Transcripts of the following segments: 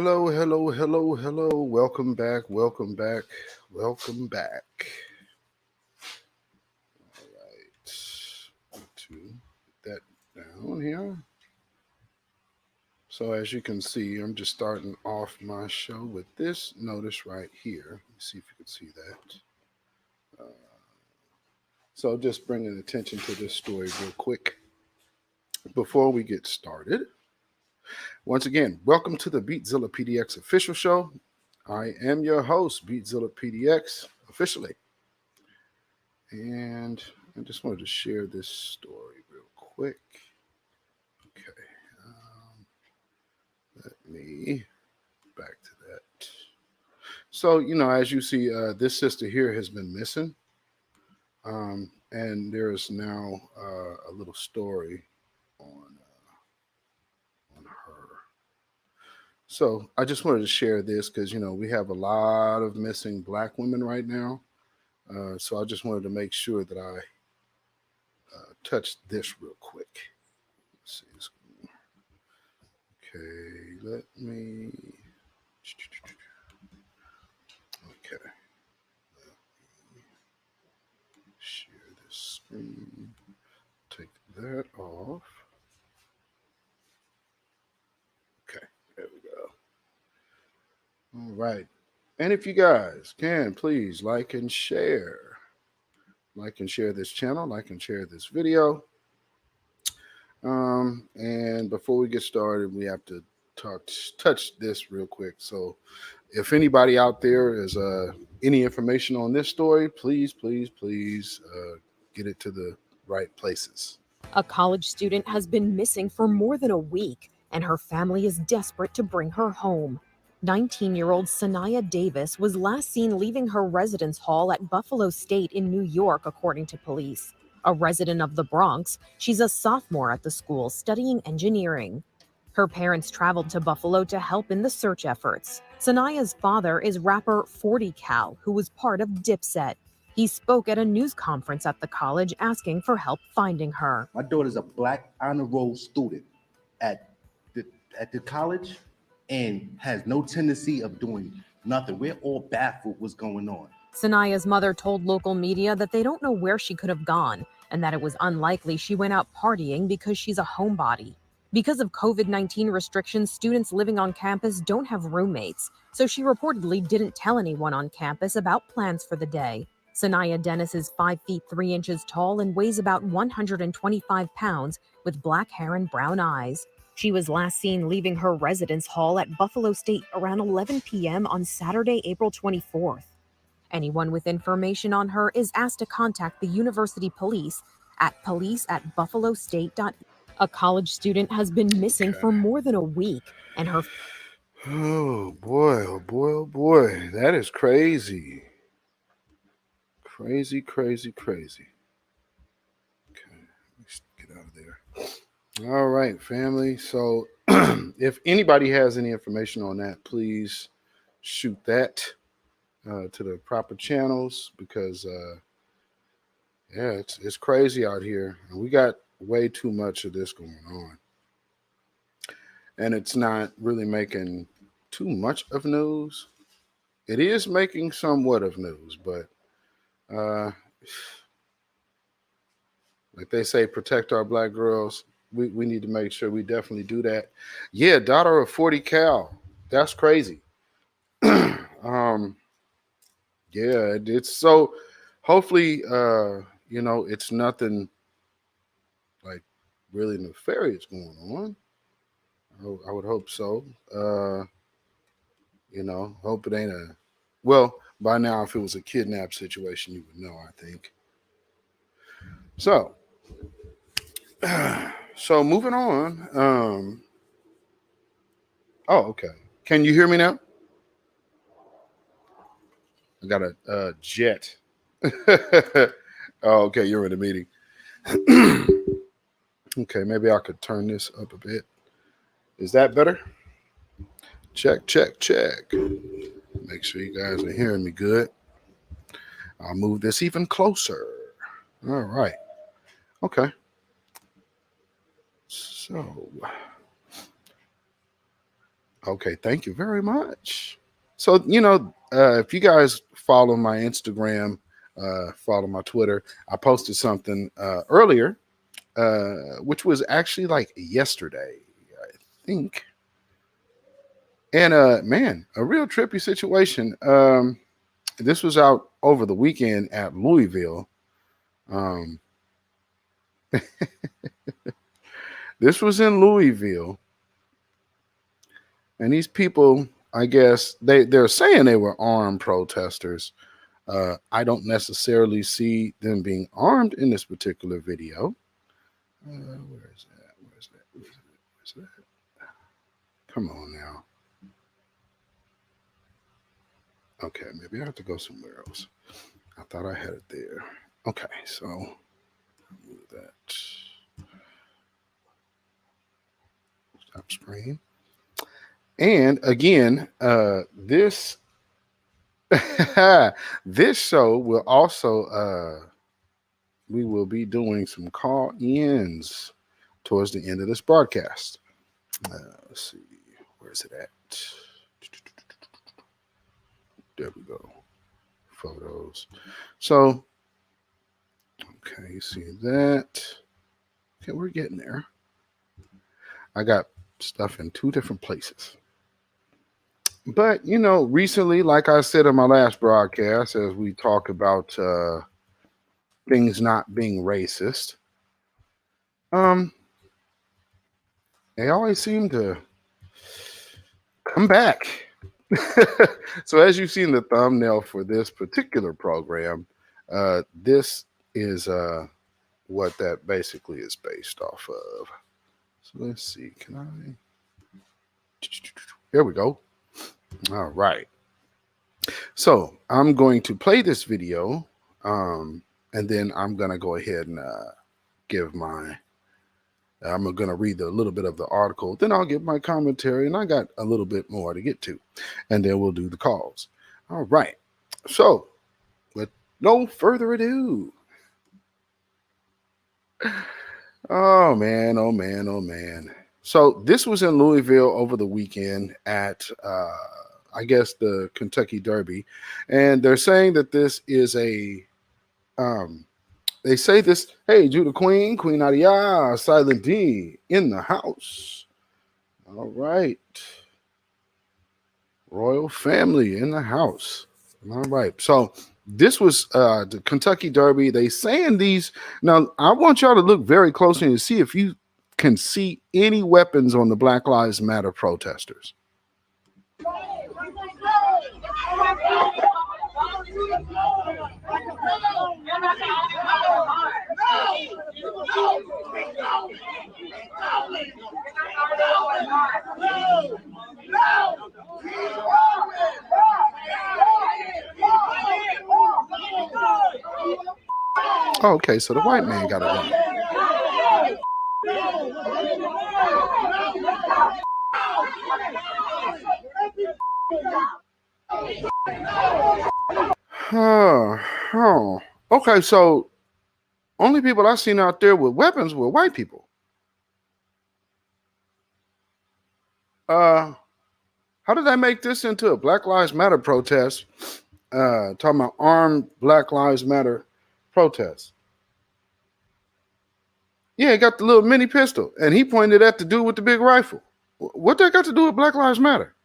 Hello, hello, hello, hello. Welcome back, welcome back, welcome back. All right. To put that down here. So as you can see, I'm just starting off my show with this notice right here. Let me see if you can see that. Uh, so just bringing attention to this story real quick before we get started. Once again, welcome to the beatzillapdx official show. I am your host, beatzillapdx, officially. And I just wanted to share this story real quick. Okay. Let me back to that. So, as you see, this sister here has been missing. And there is now a little story on her. So I just wanted to share this because, we have a lot of missing black women right now. So I just wanted to make sure that I touched this real quick. Let's see. Okay, let me. Okay. Share this screen. Take that off. Okay, there we go. All right. And if you guys can, please like and share this channel, like and share this video. And before we get started, we have to touch this real quick. So if anybody out there is any information on this story, please get it to the right places. A college student has been missing for more than a week, and her family is desperate to bring her home. 19-year-old Sanaya Davis was last seen leaving her residence hall at Buffalo State in New York, according to police. A resident of the Bronx, she's a sophomore at the school studying engineering. Her parents traveled to Buffalo to help in the search efforts. Sanaya's father is rapper 40 Cal, who was part of Dipset. He spoke at a news conference at the college asking for help finding her. My daughter's a black honor roll student at the college and has no tendency of doing nothing. We're all baffled what's going on. Sanaya's mother told local media that they don't know where she could have gone and that it was unlikely she went out partying because she's a homebody. Because of COVID-19 restrictions, students living on campus don't have roommates, so she reportedly didn't tell anyone on campus about plans for the day. Sanaya Dennis is 5 feet 3 inches tall and weighs about 125 pounds with black hair and brown eyes. She was last seen leaving her residence hall at Buffalo State around 11 p.m. on Saturday, April 24th. Anyone with information on her is asked to contact the university police at police@buffalostate.edu. A college student has been missing for more than a week, and her... Oh boy, oh boy, oh boy. That is crazy. Crazy, crazy, crazy. Okay, let's get out of there. All right, family. So if anybody has any information on that, please shoot that to the proper channels because yeah, it's crazy out here. And we got way too much of this going on. And it's not really making too much of news. It is making somewhat of news, but like they say, protect our black girls. We need to make sure we definitely do that. Yeah, daughter of 40 Cal. That's crazy. Yeah, it's so hopefully it's nothing like really nefarious going on. I would hope so. Hope it ain't well, by now if it was a kidnap situation, you would know, I think. So so moving on. Oh, okay. Can you hear me now? I got a jet. Oh, okay, you're in a meeting. Okay, maybe I could turn this up a bit. Is that better? Check, check, check. Make sure you guys are hearing me good. I'll move this even closer. All right. Okay. So Okay, thank you very much. So, if you guys follow my Instagram, follow my Twitter, I posted something earlier, which was actually like yesterday, I think. And man, a real trippy situation. This was out over the weekend at Louisville. Um, this was in Louisville, and these people, I guess they're saying they were armed protesters. I don't necessarily see them being armed in this particular video. Where is that? Where's that? Where's that? Come on now. Okay, maybe I have to go somewhere else. I thought I had it there. Okay, so move that. Stop screen. And again, this this show will also we will be doing some call-ins towards the end of this broadcast. Let's see, where's it at? There we go. Photos. So, okay, you see that? Okay, we're getting there. I got stuff in two different places. But, recently, like I said in my last broadcast, as we talk about things not being racist, they always seem to come back. So as you've seen the thumbnail for this particular program, this is what that basically is based off of. So let's see, can I? Here we go. All right. So I'm going to play this video, and then I'm going to go ahead and give my I'm going to read a little bit of the article, then I'll give my commentary, and I got a little bit more to get to, and then we'll do the calls. All right. So, with no further ado. Oh, man, oh, man, oh, man. So, this was in Louisville over the weekend at, I guess, the Kentucky Derby, and they're saying that this is they say this, hey, Judah Queen, Queen Adia, Silent D in the house. All right. Royal family in the house. All right. So this was the Kentucky Derby. They saying these. Now, I want y'all to look very closely and see if you can see any weapons on the Black Lives Matter protesters. Oh, okay, so the white man got a gun. Okay, so only people I seen out there with weapons were white people. How did I make this into a Black Lives Matter protest? Talking about armed Black Lives Matter protest. Yeah, he got the little mini pistol, and he pointed at the dude with the big rifle. What that got to do with Black Lives Matter?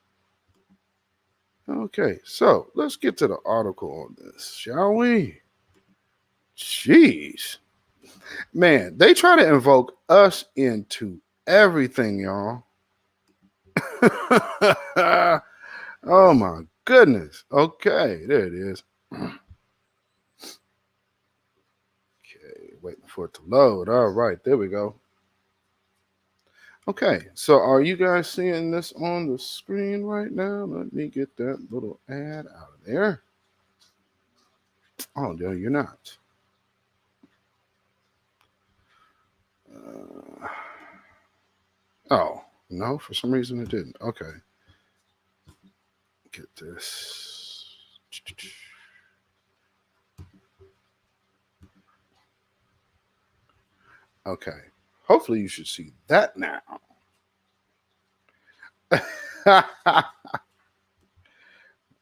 Okay, so let's get to the article on this, shall we? Jeez. Man, they try to invoke us into everything, y'all. Oh my goodness. Okay, there it is. Okay, waiting for it to load. All right, there we go. Okay, so are you guys seeing this on the screen right now? Let me get that little ad out of there. Oh, no, you're not. Oh, no, for some reason it didn't. Okay. Get this. Okay. Hopefully you should see that now.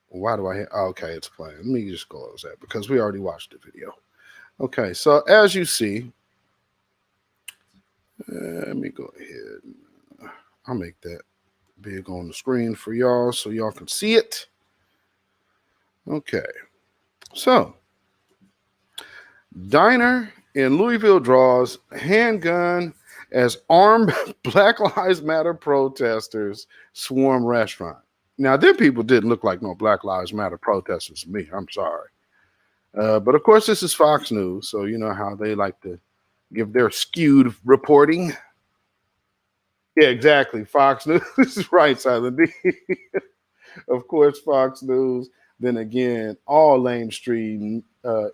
Why do I? Okay, it's playing. Let me just close that because we already watched the video. Okay, so as you see, let me go ahead. I'll make that big on the screen for y'all so y'all can see it. Okay, so diner in Louisville draws handgun as armed Black Lives Matter protesters swarm restaurant. Now, them people didn't look like no Black Lives Matter protesters to me. I'm sorry. But of course, this is Fox News, so you know how they like to give their skewed reporting. Yeah, exactly. Fox News is right, Silent D. Of course, Fox News. Then again, all lamestream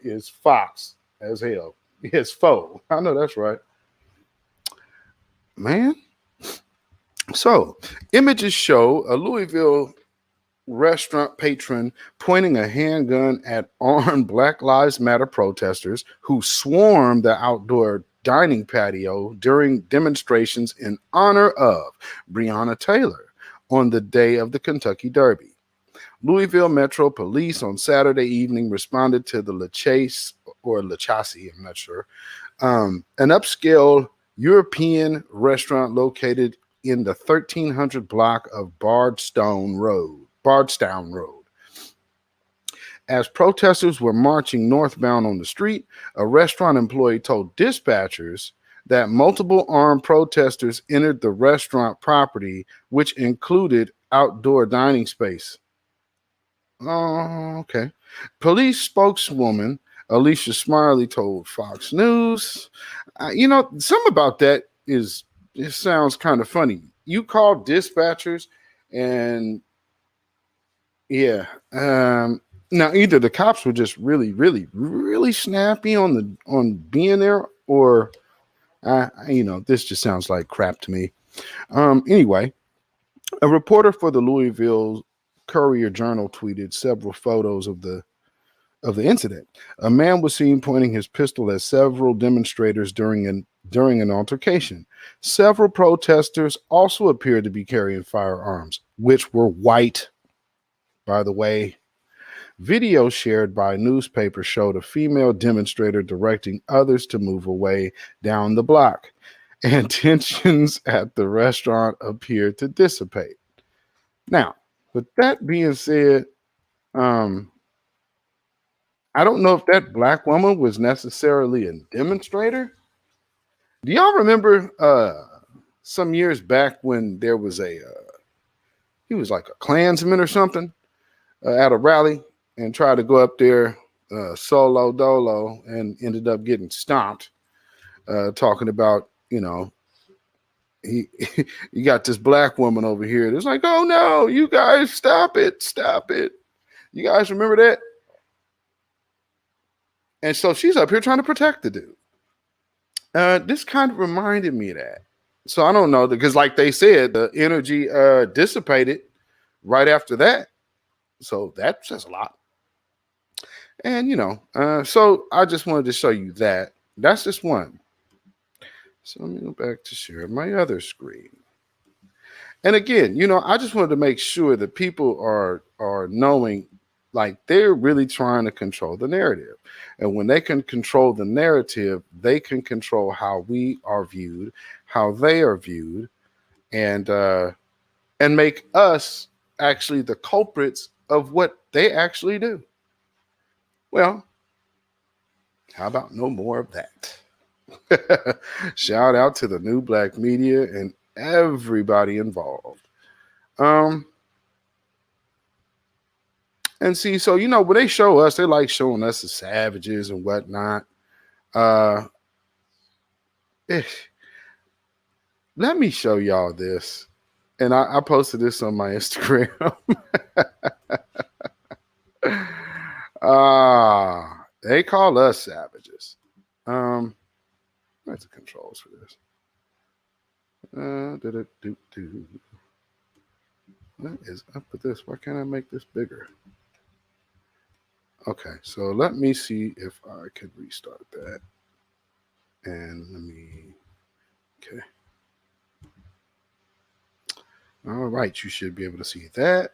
is Fox as hell. It's faux. I know that's right, man. So, images show a Louisville restaurant patron pointing a handgun at armed Black Lives Matter protesters who swarmed the outdoor dining patio during demonstrations in honor of Breonna Taylor on the day of the Kentucky Derby. Louisville Metro Police on Saturday evening responded to the LaChase or LaChassie, I'm not sure, an upscale European restaurant located in the 1300 block of Bardstown Road. As protesters were marching northbound on the street, a restaurant employee told dispatchers that multiple armed protesters entered the restaurant property, which included outdoor dining space. Oh, okay. Police spokeswoman Alicia Smiley told Fox News, some about that it sounds kind of funny. You call dispatchers and yeah, now either the cops were just really, really, really snappy on being there, or this just sounds like crap to me. Anyway, a reporter for the Louisville Courier Journal tweeted several photos of the incident. A man was seen pointing his pistol at several demonstrators during an altercation. Several protesters also appeared to be carrying firearms, which were white, by the way. Video shared by newspapers showed a female demonstrator directing others to move away down the block, and tensions at the restaurant appeared to dissipate. Now, with that being said, I don't know if that black woman was necessarily a demonstrator. Do y'all remember some years back when there was he was like a Klansman or something at a rally and tried to go up there solo dolo and ended up getting stomped, talking about, he you got this black woman over here. It's like, oh no, you guys stop it. You guys remember that? And so she's up here trying to protect the dude. This kind of reminded me of that. So I don't know, because like they said, the energy dissipated right after that. So that says a lot. And, so I just wanted to show you that. That's just one. So let me go back to share my other screen. And again, I just wanted to make sure that people are knowing, like, they're really trying to control the narrative. And when they can control the narrative, they can control how we are viewed, how they are viewed, and make us actually the culprits of what they actually do. Well, how about no more of that? Shout out to the New Black Media and everybody involved. And see, so when they show us, they like showing us as savages and whatnot. Let me show y'all this. And I posted this on my Instagram. They call us savages. Where's the controls for this? What is up with this? Why can't I make this bigger? Okay, so let me see if I can restart that. And okay. All right, you should be able to see that.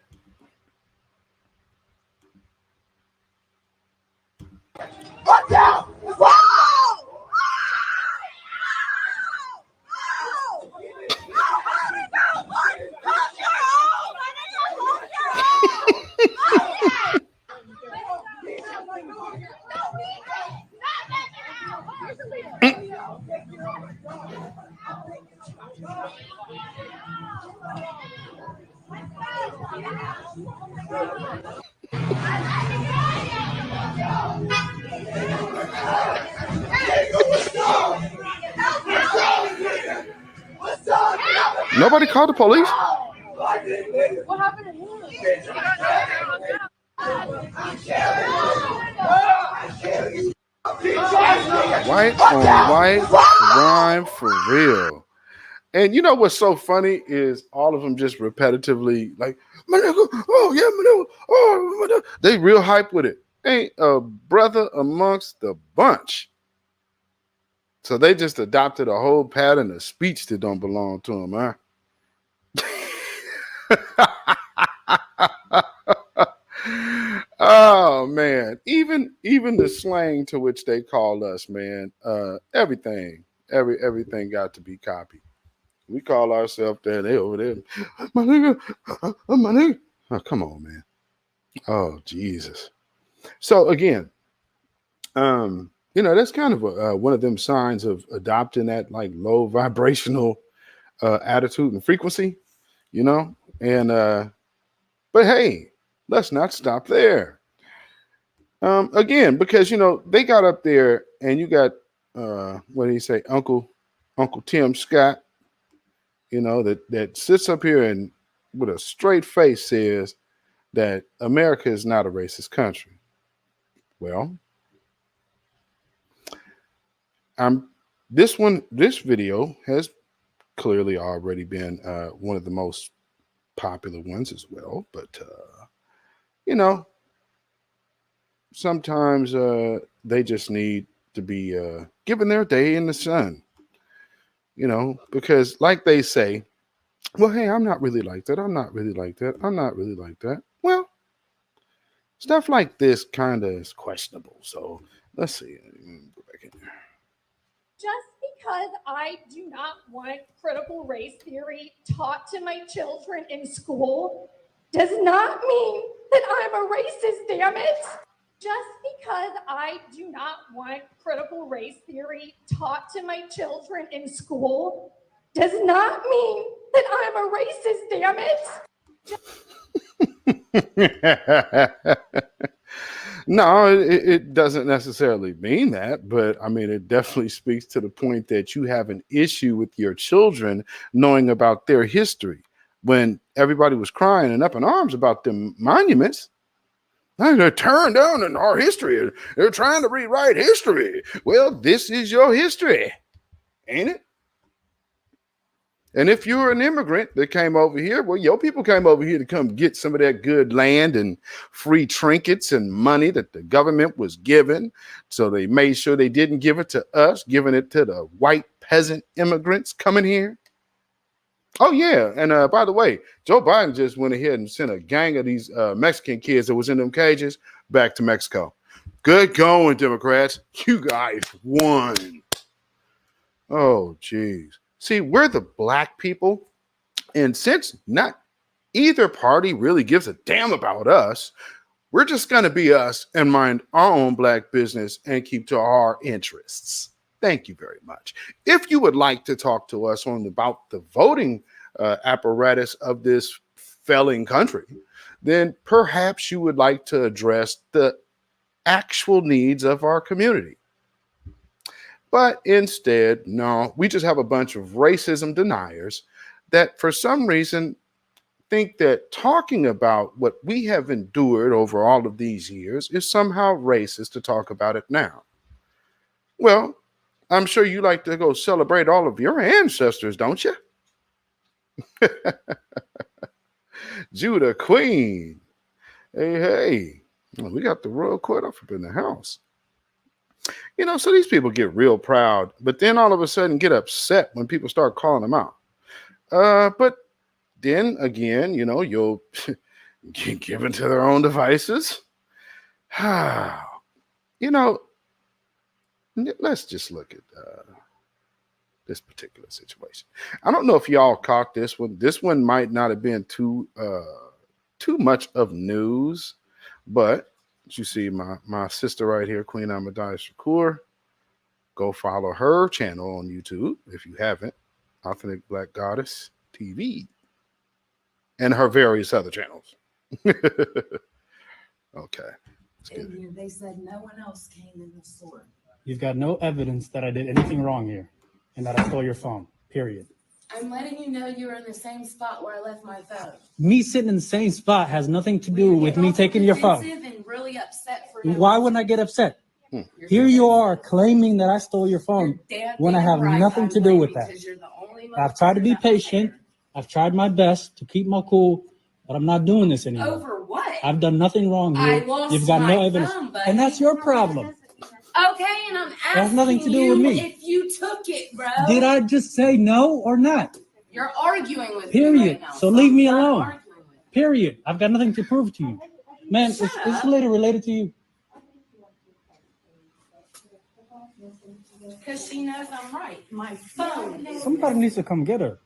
Nobody called the police. What happened to him? White on white crime for real. And you know what's so funny is all of them just repetitively like, my nigga, oh yeah, my nigga, oh my nigga. They real hype with it. Ain't a brother amongst the bunch. So they just adopted a whole pattern of speech that don't belong to them, huh? Oh man, even the slang to which they call us, man, everything got to be copied. We call ourselves that, they over there, my nigga, my nigga. Oh, come on, man. Oh, Jesus. So again, that's kind of one of them signs of adopting that like low vibrational attitude and frequency, and but hey, let's not stop there. Again, because they got up there, and you got what do you say, Uncle Tim Scott, that sits up here and with a straight face says that America is not a racist country. Well, this video has clearly already been one of the most popular ones as well, but sometimes they just need to be given their day in the sun, because like they say, well, hey, I'm not really like that. I'm not really like that. I'm not really like that. Well, stuff like this kind of is questionable. So let's see. Go back in there. Just because I do not want critical race theory taught to my children in school does not mean that I'm a racist, damn it. Just because I do not want critical race theory taught to my children in school does not mean that I'm a racist, damn it. No, it doesn't necessarily mean that, but I mean, it definitely speaks to the point that you have an issue with your children knowing about their history. When everybody was crying and up in arms about them monuments, they're tearing down in our history. They're trying to rewrite history. Well, this is your history, ain't it? And if you're an immigrant that came over here, well, your people came over here to come get some of that good land and free trinkets and money that the government was given. So they made sure they didn't give it to us, giving it to the white peasant immigrants coming here. Oh, yeah. And by the way, Joe Biden just went ahead and sent a gang of these Mexican kids that was in them cages back to Mexico. Good going, Democrats. You guys won. Oh, geez. See, we're the black people. And since not either party really gives a damn about us, we're just going to be us and mind our own black business and keep to our interests. Thank you very much. If you would like to talk to us about the voting apparatus of this failing country, then perhaps you would like to address the actual needs of our community. But instead, no, we just have a bunch of racism deniers that for some reason think that talking about what we have endured over all of these years is somehow racist to talk about it now. Well, I'm sure you like to go celebrate all of your ancestors, don't you? Judah Queen. Hey. Well, we got the royal court up in the house. So these people get real proud, but then all of a sudden get upset when people start calling them out. But then again, you'll get given to their own devices. you know, let's just look at this particular situation. I don't know if y'all caught this one. This one might not have been too much of news, but you see my sister right here, Queen Amadai Shakur. Go follow her channel on YouTube if you haven't, Authentic Black Goddess TV, and her various other channels. Okay. They said no one else came in the store. You've got no evidence that I did anything wrong here and that I stole your phone, period. I'm letting you know you were in the same spot where I left my phone. Me sitting in the same spot has nothing to do with me taking your phone. And really upset for Why wouldn't I get upset? Here you are claiming that I stole your phone when I have nothing to do with that. I've tried to be patient. I've tried my best to keep my cool, but I'm not doing this anymore. Over what? I've done nothing wrong here. You've got no evidence. And that's your problem. Okay, and I'm asking It has nothing to do with me. If you took it, bro. Did I just say no or not? You're arguing with Period. me right now. So leave me alone. Period. I've got nothing to prove to you. Man, it's literally related to you. Because she knows I'm right. My phone. Somebody needs to come get her.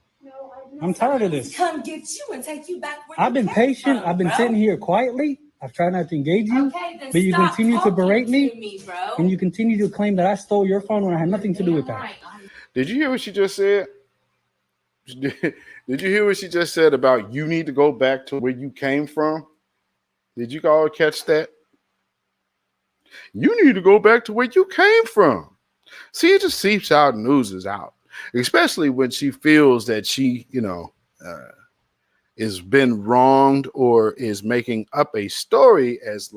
I'm tired of this. Come get you and take you back where I've been patient. I've been sitting here quietly. I've tried not to engage you, but you continue to berate me, and you continue to claim that I stole your phone when I had nothing to do with that. Did you hear what she just said? Did you hear what she just said about you need to go back to where you came from? Did you all catch that? You need to go back to where you came from. See, it just seeps out and oozes out, especially when she feels that she, is been wronged or is making up a story as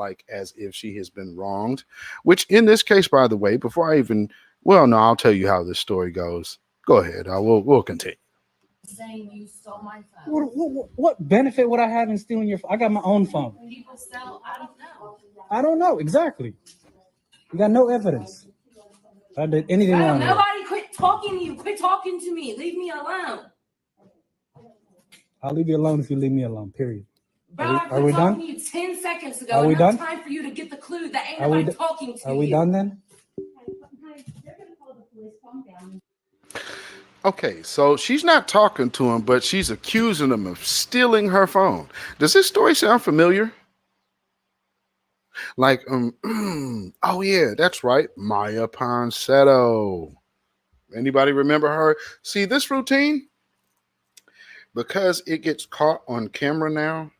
if she has been wronged, which in this case, by the way, before I even, I'll tell you how this story goes. Go ahead. We'll continue. Saying you stole my phone. What benefit would I have in stealing your phone? I got my own phone. People sell, I don't know. I don't know. Exactly. You got no evidence. I did anything wrong. Nobody quit talking to you. Quit talking to me. Leave me alone. I'll leave you alone if you leave me alone, period. Bro, Are we done? To you 10 seconds ago. Are we done? Time for you to get the clue that ain't nobody talking to you. Are we done then? Okay, so she's not talking to him, but she's accusing him of stealing her phone. Does this story sound familiar? Like, oh yeah, that's right, Maya Ponsetto. Anybody remember her? See this routine? Because it gets caught on camera now,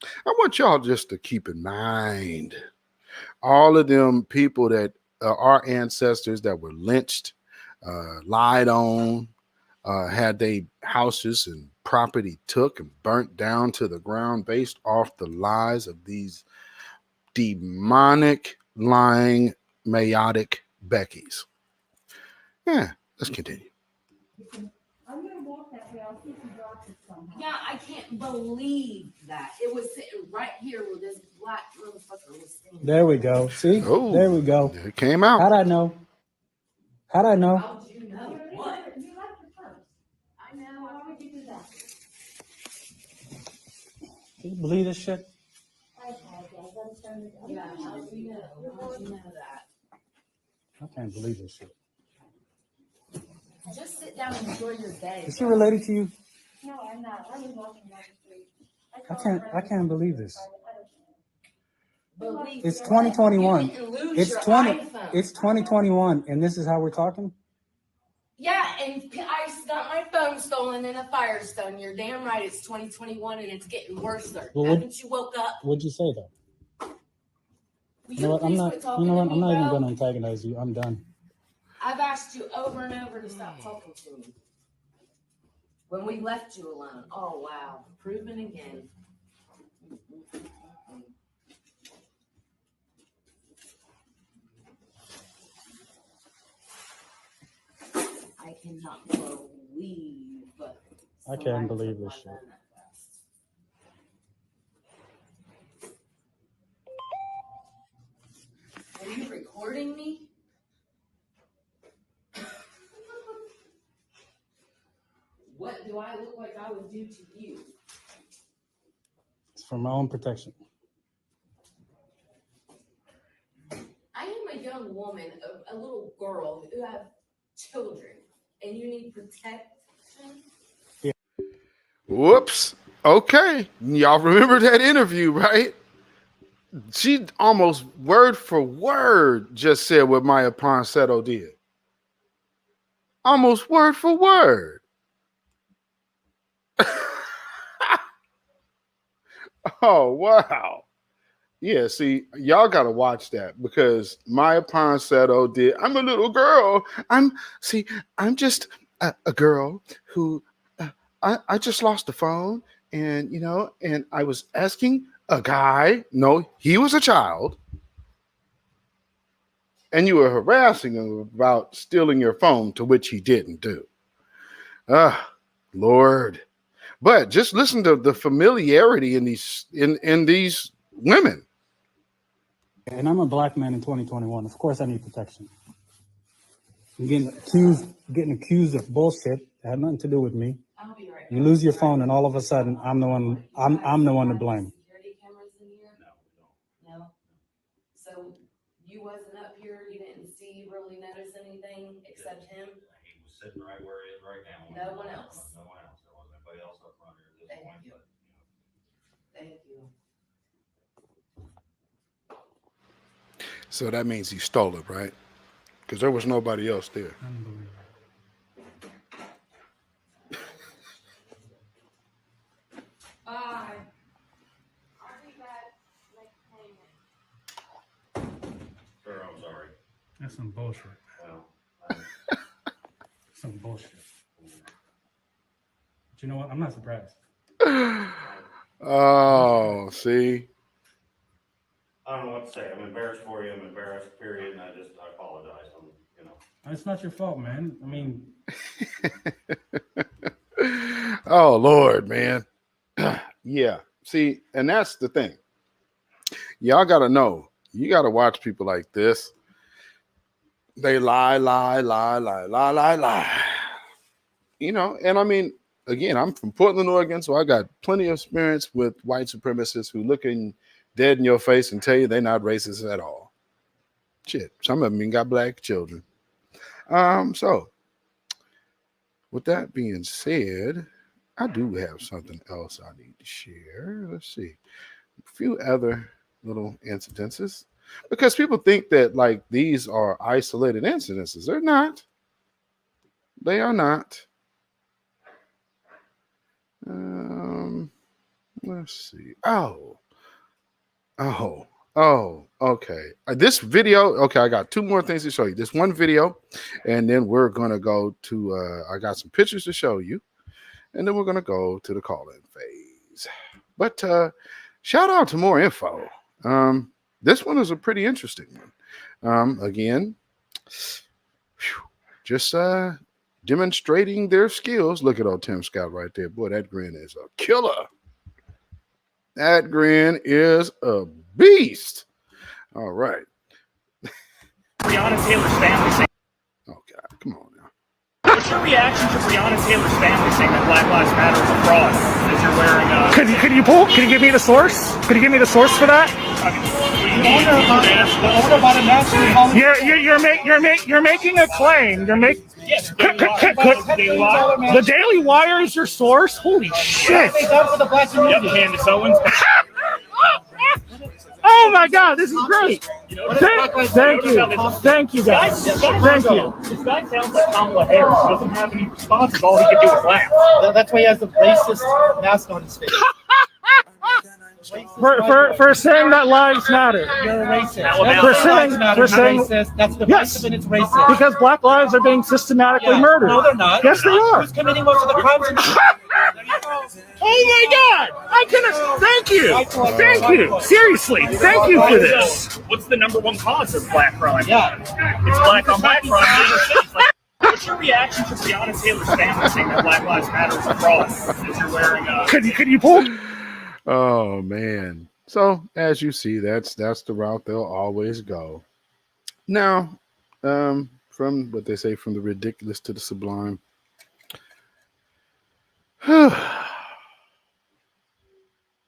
I want y'all just to keep in mind all of them people that our ancestors that were lynched, lied on, had their houses and property took and burnt down to the ground based off the lies of these demonic, lying, meiotic Beckys. Yeah, let's continue. I'm gonna walk that way. I'll see if you dropped it somehow. Yeah, I can't believe that. It was sitting right here where this black motherfucker was standing. There we go. See? Oh, there we go. It came out. How'd I know? How'd you know? What? You left it first. I know. Why would you do that? Can you believe this shit? I apologize. I'm starting to. Yeah, how'd you know? How'd you know that? I can't believe this shit. Just sit down and enjoy your day. Is she related to you? No, I'm not. I was walking down the street. I can't believe this. Believe It's me, 2021. you didn't lose It's your 20. iPhone. It's 2021, and this is how we're talking. Yeah, and I got my phone stolen in a Firestone. You're damn right. It's 2021, and it's getting worse. Well, Haven't you woke up? What'd you say though? Will You know what? I'm please not. quit talking You know what? to I'm me, not even bro? going to antagonize you. I'm done. I've asked you over and over to stop talking to me. When we left you alone. Oh, wow. Proven again. I cannot believe. I can't believe this shit. Are you recording me? What do I look like I would do to you? for my own protection. I am a young woman, a little girl who have children, and you need protection. Whoops. Okay. Y'all remember that interview, right? She almost word for word just said what Maya Ponsetto did. Almost word for word. Oh, wow. Yeah, see, y'all got to watch that because Maya Ponsetto did. I'm a little girl. I'm just a girl who I just lost the phone and, and I was asking a guy. No, he was a child. And you were harassing him about stealing your phone, to which he didn't do. Lord. But just listen to the familiarity in these women. And I'm a black man in 2021. Of course I need protection. I'm getting accused of bullshit that had nothing to do with me. I'll be right back. You lose your phone and all of a sudden I'm the one to blame. Security cameras in here? No. So you wasn't up here, you didn't really notice anything except him? He was sitting right where he is right now. No one else? No one else. There wasn't anybody else up front here at this point. You. Thank you. So that means he stole it, right? Because there was nobody else there. Unbelievable. Bye. Sure, I'm sorry. That's some bullshit. Well, Some bullshit. But you know what? I'm not surprised. Oh, see? I don't know what to say. I'm embarrassed for you. I'm embarrassed, period. And I apologize. It's not your fault, man. I mean, Oh, Lord, man. Yeah. See, and that's the thing. Y'all got to know. You got to watch people like this. They lie. And I mean, again, I'm from Portland, Oregon, so I got plenty of experience with white supremacists who look in dead in your face and tell you they're not racist at all. Shit, some of them even got black children. So with that being said, I do have something else I need to share. Let's see. A few other little incidences. Because people think that like these are isolated incidences. They're not. They are not. Let's see. Okay. This video, okay, I got two more things to show you. This one video, and then we're going to go to, I got some pictures to show you, and then we're going to go to the call-in phase. But shout out to more info. This one is a pretty interesting one. Again, just demonstrating their skills. Look at old Tim Scott right there. Boy, that grin is a killer. That grin is a beast. All right. Breonna Taylor's family saying. Oh, God. Come on now. What's your reaction to Breonna Taylor's family saying that Black Lives Matter is a fraud as you're wearing a... Could you give me the source? Could you give me the source for that? You're making a claim. Yes, the Daily Wire is your source? Holy shit. Yep, Candace Owens. Oh my God, this is great. Thank you guys. Thank you. This guy sounds like Kamala Harris. He doesn't have any responses. All he can do is laugh. That's why he has the racist mask on his face. For saying that lives matter. You're a racist. For saying racist. That's divisive yes, and it's racist. because black lives are being systematically murdered. No, they're not. Yes, they are. Who's committing most of the crimes? Oh my God! I couldn't. Thank you. Seriously, thank you for this. What's the number one cause of black crime? Yeah, it's black on black crime. What's your reaction to Breonna Taylor's family saying that Black Lives Matter is a fraud? As you're wearing a... Could you pull? Oh, man. So, as you see, that's the route they'll always go. Now, from what they say, from the ridiculous to the sublime.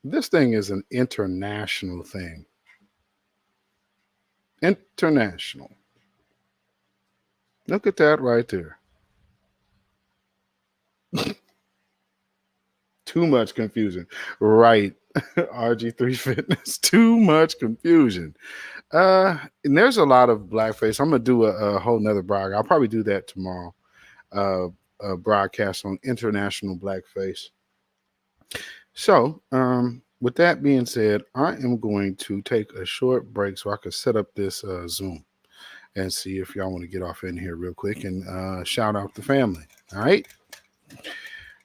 This thing is an international thing. International. Look at that right there. Too much confusion. Right. RG3 Fitness. Too much confusion. And there's a lot of blackface. I'm gonna do a whole nother broadcast. I'll probably do that tomorrow. A broadcast on international blackface. So, with that being said, I am going to take a short break so I can set up this Zoom and see if y'all want to get off in here real quick and shout out the family. All right.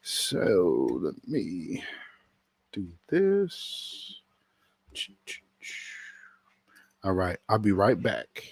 So let me do this. All right. I'll be right back.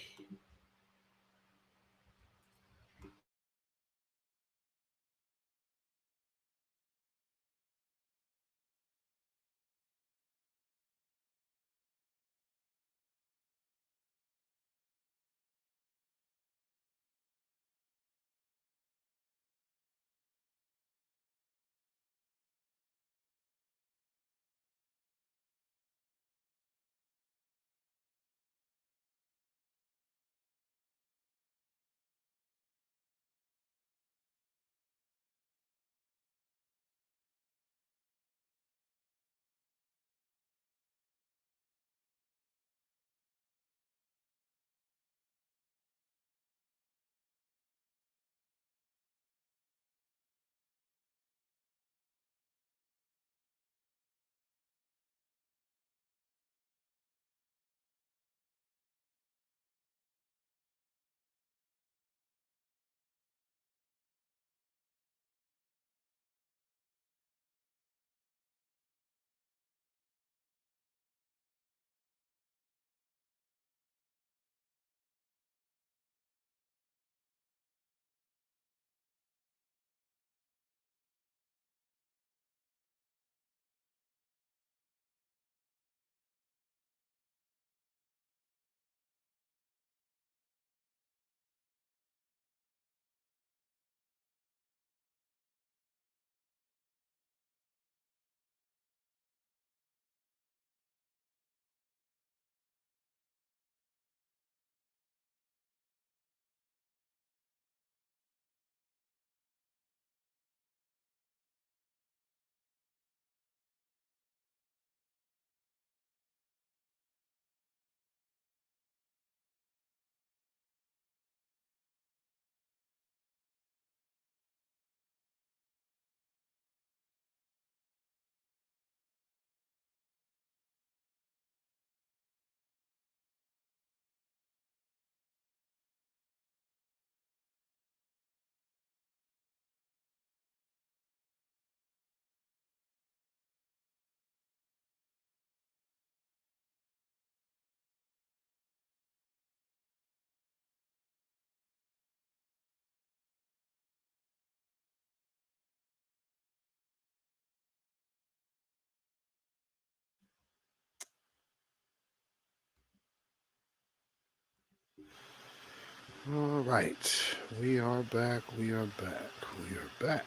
All right. We are back. We are back. We are back.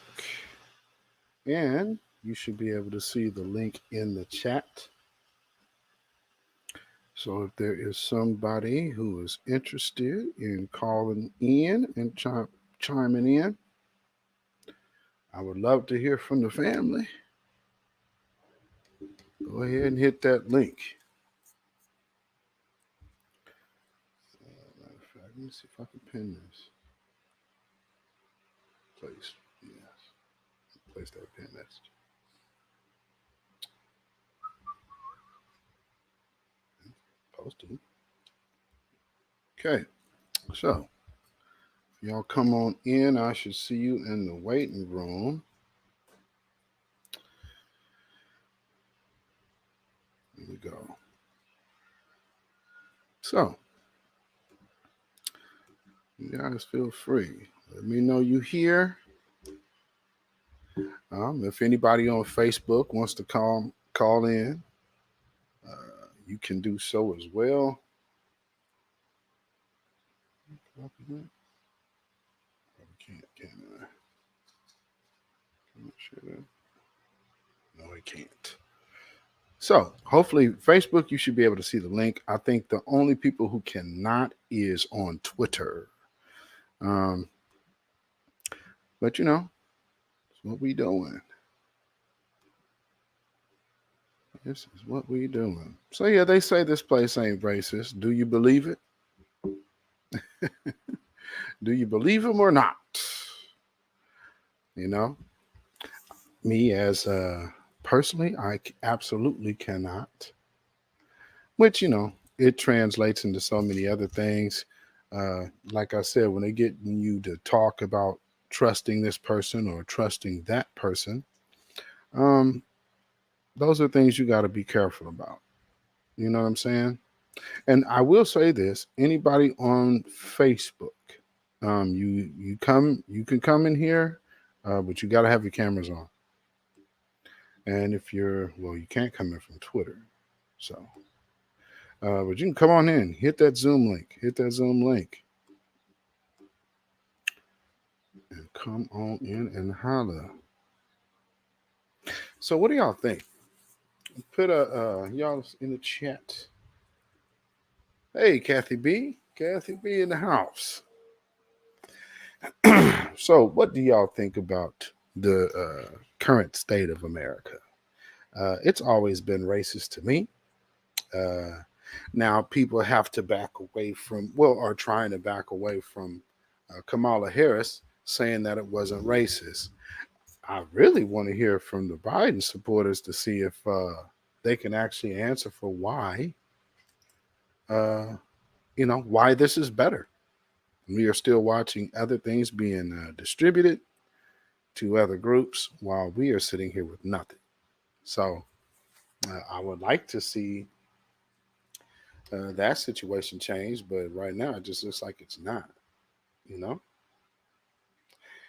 And you should be able to see the link in the chat. So if there is somebody who is interested in calling in and chiming in, I would love to hear from the family. Go ahead and hit that link. Matter of fact, let me see if I can pin this. Place, yes. Place that pin message. Posted. Okay, so y'all come on in. I should see you in the waiting room. Here we go. So, you guys feel free. Let me know you here. If anybody on Facebook wants to call in, you can do so as well. Probably can't, can I? I'm not sure that. No, I can't. So hopefully, Facebook, you should be able to see the link. I think the only people who cannot is on Twitter. Um, but you know, it's what we doing. This is what we doing. So yeah, they say this place ain't racist. Do you believe it? Do you believe them or not? You know, me as personally, absolutely cannot. Which, you know, it translates into so many other things. Like I said, when they get you to talk about trusting this person or trusting that person, um, those are things you got to be careful about. You know what I'm saying? And I will say this: anybody on Facebook, you can come in here, but you got to have your cameras on. And if you're well, you can't come in from Twitter, so. But you can come on in, hit that Zoom link, and come on in and holla. So, what do y'all think? Put y'all in the chat. Hey, Kathy B in the house. So, what do y'all think about the current state of America? It's always been racist to me. Now, people have to back away from, are trying to back away from Kamala Harris saying that it wasn't racist. I really want to hear from the Biden supporters to see if they can actually answer for why, why this is better. We are still watching other things being distributed to other groups while we are sitting here with nothing. So I would like to see that situation change, but right now it just looks like it's not, you know?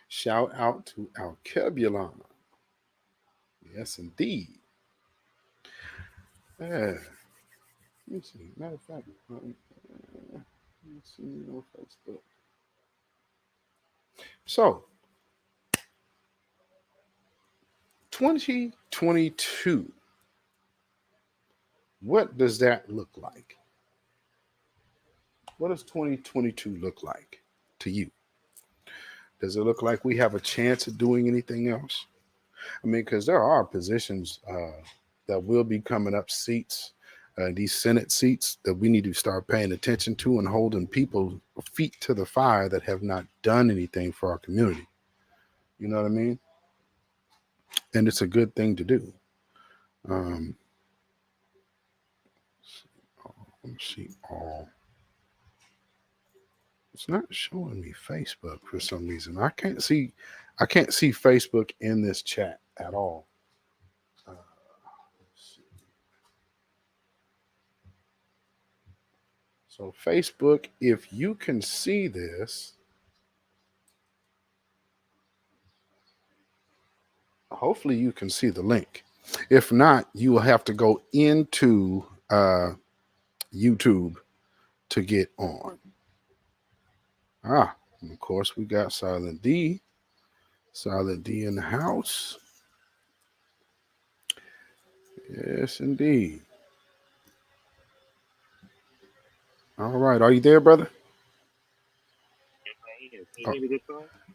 Shout out to Alkebulon. Yes, indeed. Let me see. Matter of fact, let me see on Facebook. So, 2022. What does that look like? What does 2022 look like to you? Does it look like we have a chance of doing anything else? I mean, because there are positions that will be coming up, seats, these Senate seats that we need to start paying attention to and holding people feet to the fire that have not done anything for our community. You know what I mean? And it's a good thing to do. Let's see all. It's not showing me Facebook for some reason. I can't see Facebook in this chat at all. So Facebook, if you can see this, hopefully you can see the link. If not, you will have to go into YouTube to get on. And of course we got Silent D in the house. Yes, indeed. All right, are you there, brother?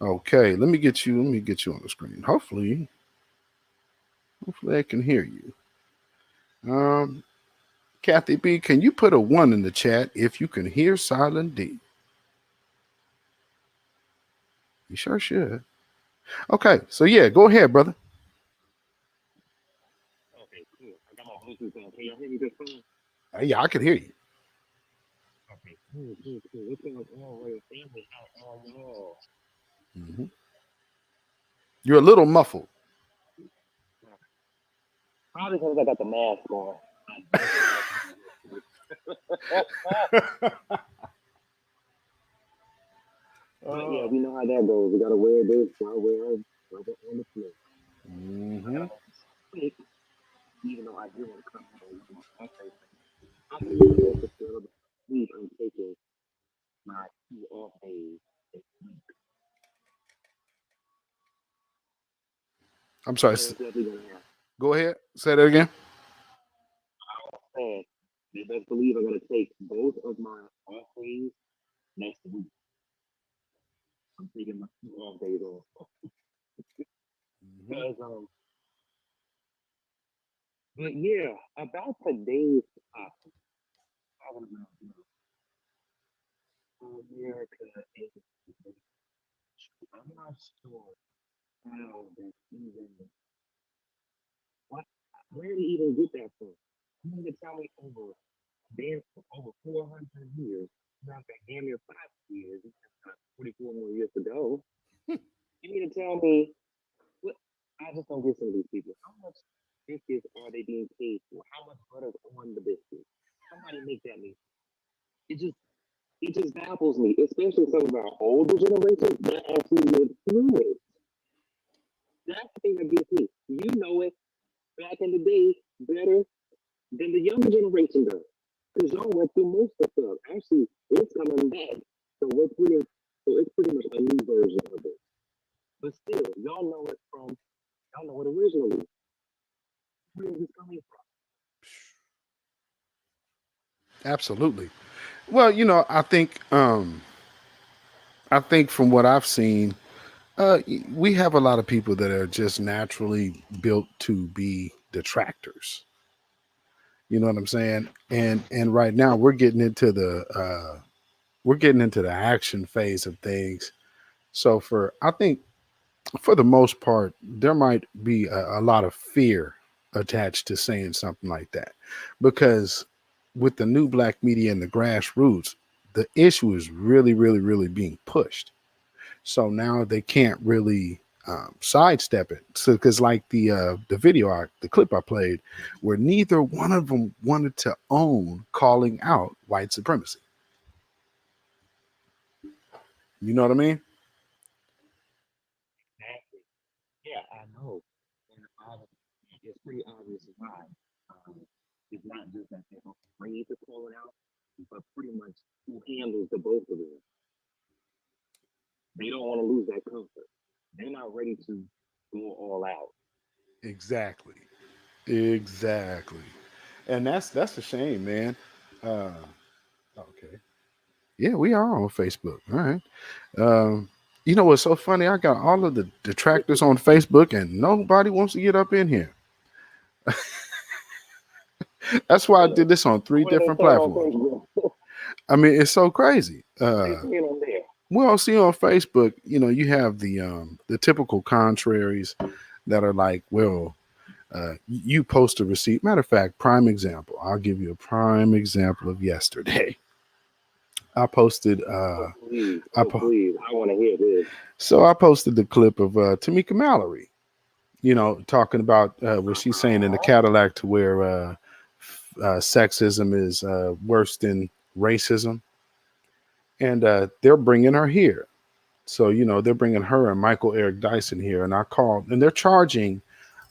Okay, let me get you on the screen. Hopefully I can hear you. Kathy B, can you put a 1 in the chat if you can hear Silent D? You sure should. Okay, so yeah, go ahead, brother. Okay, cool. I got my Bluetooth on. Can y'all hear me this time? Yeah, I can hear you. Okay, cool. What's going on with your family? How are y'all? Mm-hmm. You're a little muffled. Probably because I got the mask on. But yeah, we know how that goes. We gotta wear this while we're on the floor. Mm-hmm. Even though I do want to come out and my essay, I'm taking my 2 off days this week. I'm sorry. So it's definitely gonna happen. Go ahead. Say that again. best believe I'm gonna take both of my off days next week. I'm taking my 2 off days off because But yeah, about today's topic, talking about America and I'm not sure how that even what where did he even get that from? You mean to tell me over 400 years, not that damn near 5 years, it's just got 44 more years to go. You mean to tell me what? I just don't get some of these people. How much biscuits are they being paid for? How much butter's on the biscuit? Somebody make that make. It just baffles me, especially some of our older generations that actually lived through it. That's the thing that gets me. You know it back in the day better than the younger generation does. Because y'all went through most of the stuff. Actually, it's coming back. So it's pretty much a new version of it. But still, y'all know it originally. Where is this coming from? Absolutely. Well, I think from what I've seen, we have a lot of people that are just naturally built to be detractors. You know what I'm saying? And right now we're getting into the action phase of things. So I think for the most part, there might be a lot of fear attached to saying something like that, because with the new black media and the grassroots, the issue is really, really, really being pushed. So now they can't really sidestep it. So because like the clip I played, where neither one of them wanted to own calling out white supremacy. You know what I mean? Exactly. Yeah, I know. And it's pretty obvious why. Um, it's not just that they're afraid to call it out, but pretty much who handles the both of them. They don't want to lose that comfort. They're not ready to go all out. Exactly. Exactly. And that's a shame, man. Uh, okay. Yeah, we are on Facebook. All right. You know what's so funny? I got all of the detractors on Facebook, and nobody wants to get up in here. That's why I did this on 3 What do they different say on platforms. Facebook? I mean, it's so crazy. What they saying on there? Well, see on Facebook, you have the typical contraries that are like, well, you post a receipt. Matter of fact, prime example. I'll give you a prime example of yesterday. I posted. Please, I po- please, I want to hear this. So I posted the clip of Tamika Mallory. Talking about what she's saying in the Cadillac, to where sexism is worse than racism, and they're bringing her here. So they're bringing her and Michael Eric Dyson here, and I called, and they're charging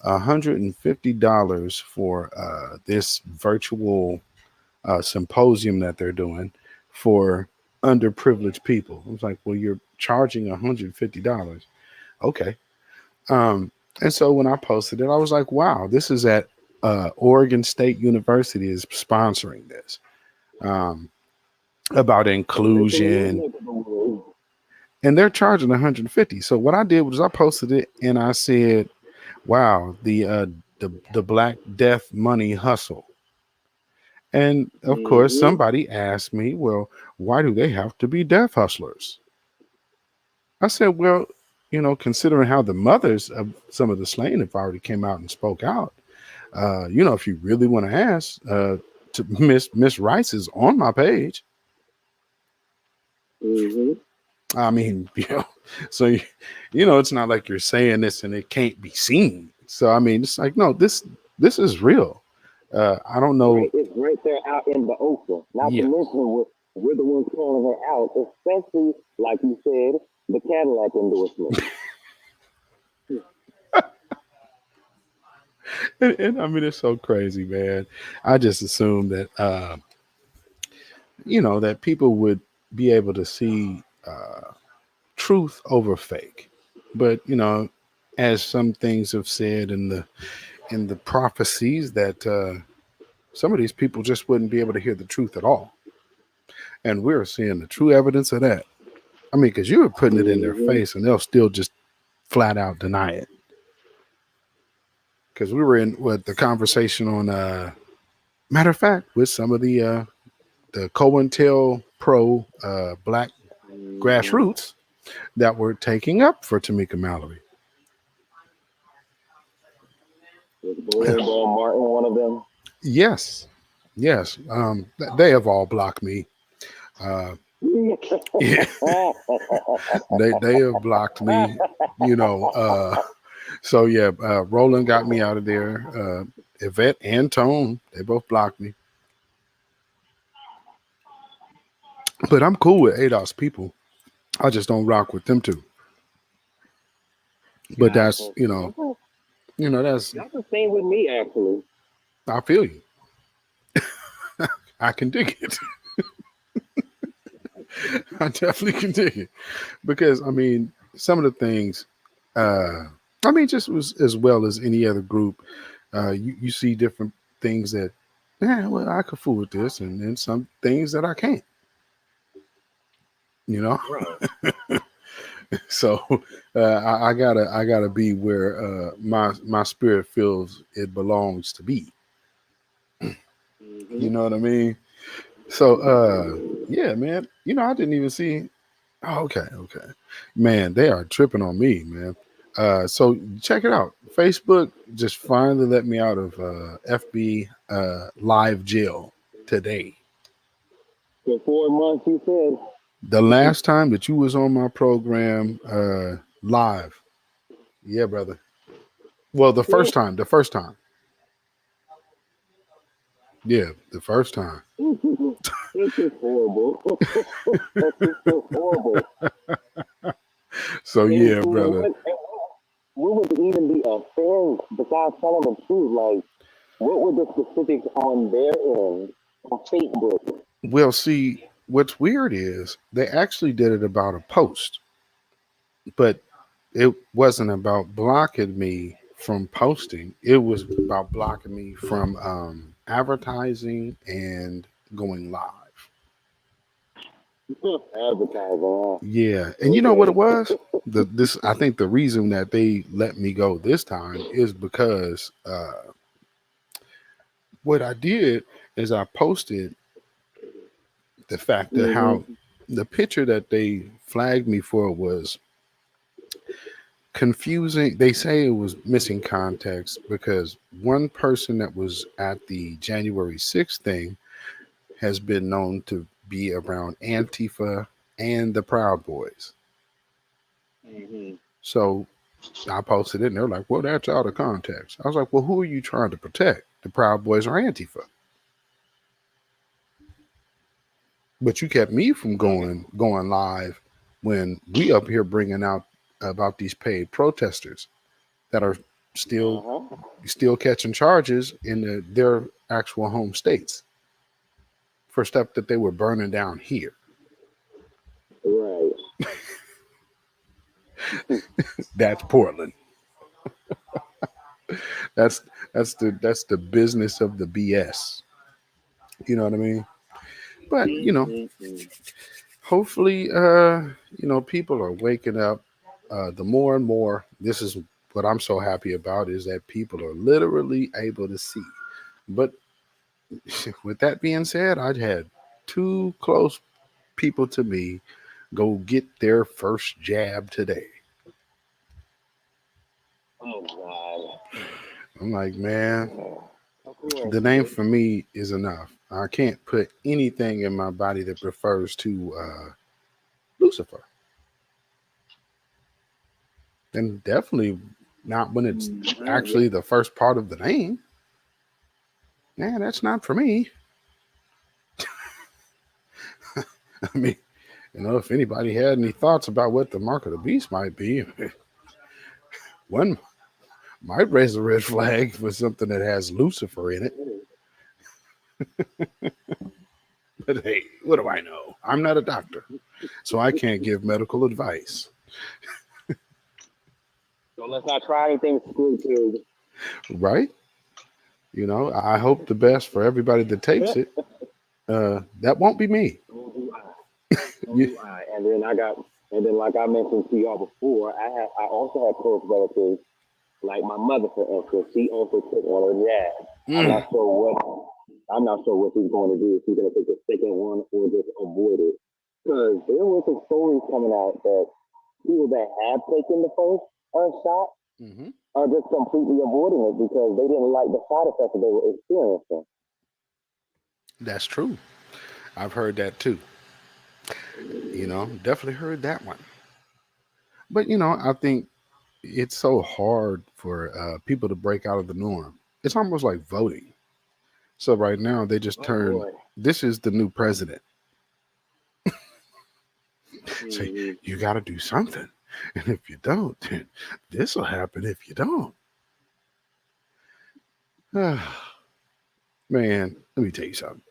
$150 for this virtual symposium that they're doing for underprivileged people. I was like, well, you're charging $150. Okay. And so when I posted it, I was like, wow, this is at Oregon State University is sponsoring this about inclusion, and they're charging 150. So what I did was I posted it and I said, wow, the Black Death Money Hustle. And of course, somebody asked me, well, why do they have to be death hustlers? I said, well, considering how the mothers of some of the slain have already came out and spoke out, if you really want to ask, to Miss Rice is on my page. I mean, so it's not like you're saying this and it can't be seen. So I mean, it's like, no, this is real. I don't know. Right, it's right there out in the open. Not to mention we're the ones calling her out, especially like you said, the Cadillac endorsement. and I mean, it's so crazy, man. I just assumed that that people would be able to see truth over fake. But as some things have said in the prophecies, that some of these people just wouldn't be able to hear the truth at all. And we're seeing the true evidence of that. I mean, because you were putting it in their face and they'll still just flat out deny it. Because we were in with the conversation on, matter of fact, with some of the COINTELPRO black grassroots that were taking up for Tamika Mallory. Was Ball Martin one of them? Yes. They have all blocked me. Yeah. they have blocked me, so yeah, Roland got me out of there. Yvette and Tone, they both blocked me. But I'm cool with ADOS people. I just don't rock with them too. But that's that's the same with me actually. I feel you. I can dig it. I definitely can dig it. Because I mean, some of the things just as well as any other group, you see different things that, well, I could fool with this, and then some things that I can't. Right. So I gotta be where my spirit feels it belongs to be. You know what I mean? So yeah, man. I didn't even see. Oh, okay. Man, they are tripping on me, man. So check it out. Facebook just finally let me out of FB live jail today. For 4 months, you said. The last time that you was on my program live. Yeah, brother. Well, the first time. Yeah, the first time. This is horrible. This is so horrible. So yeah, brother. What would even be a fair, besides telling the truth? Like, what were the specifics on their end on Facebook? Well, see, what's weird is they actually did it about a post, but it wasn't about blocking me from posting. It was about blocking me from advertising and going live. Advertising. Yeah, and you know what it was? I think the reason that they let me go this time is because what I did is I posted the fact that how the picture that they flagged me for was confusing. They say it was missing context because one person that was at the January 6th thing has been known to be around Antifa and the Proud Boys. So I posted it and they're like, well, that's out of context. I was like, well, who are you trying to protect? The Proud Boys or Antifa? But you kept me from going live when we up here bringing out about these paid protesters that are still catching charges in their actual home states for stuff that they were burning down here. Right. That's Portland. that's the business of the BS. You know what I mean? But hopefully, people are waking up. The more and more, this is what I'm so happy about, is that people are literally able to see. But with that being said, I'd had 2 close people to me go get their first jab today. Oh God. I'm like, man, the name for me is enough. I can't put anything in my body that refers to Lucifer. And definitely not when it's actually the first part of the name. Man, that's not for me. I mean, if anybody had any thoughts about what the mark of the beast might be, one might raise a red flag for something that has Lucifer in it. But hey, what do I know? I'm not a doctor, so I can't give medical advice. So let's not try anything spiritual. Right? I hope the best for everybody that takes it. That won't be me. So do I. So You, do I. And then like I mentioned to y'all before, I also have close relatives, like my mother, for instance. She also took one of the jabs. I'm mm, not sure what I'm not sure what she's going to do. If she's going to take the second one or just avoid it. Because there were some stories coming out that people that have taken the first shot hmm are just completely avoiding it because they didn't like the side effects that they were experiencing. that's true. I've heard that too. Definitely heard that one. But I think it's so hard for people to break out of the norm. It's almost like voting. So right now they just Oh turn. boy. This is the new president. Say Hmm. you got to do something, and if you don't, then this will happen. If you don't, man, let me tell you something.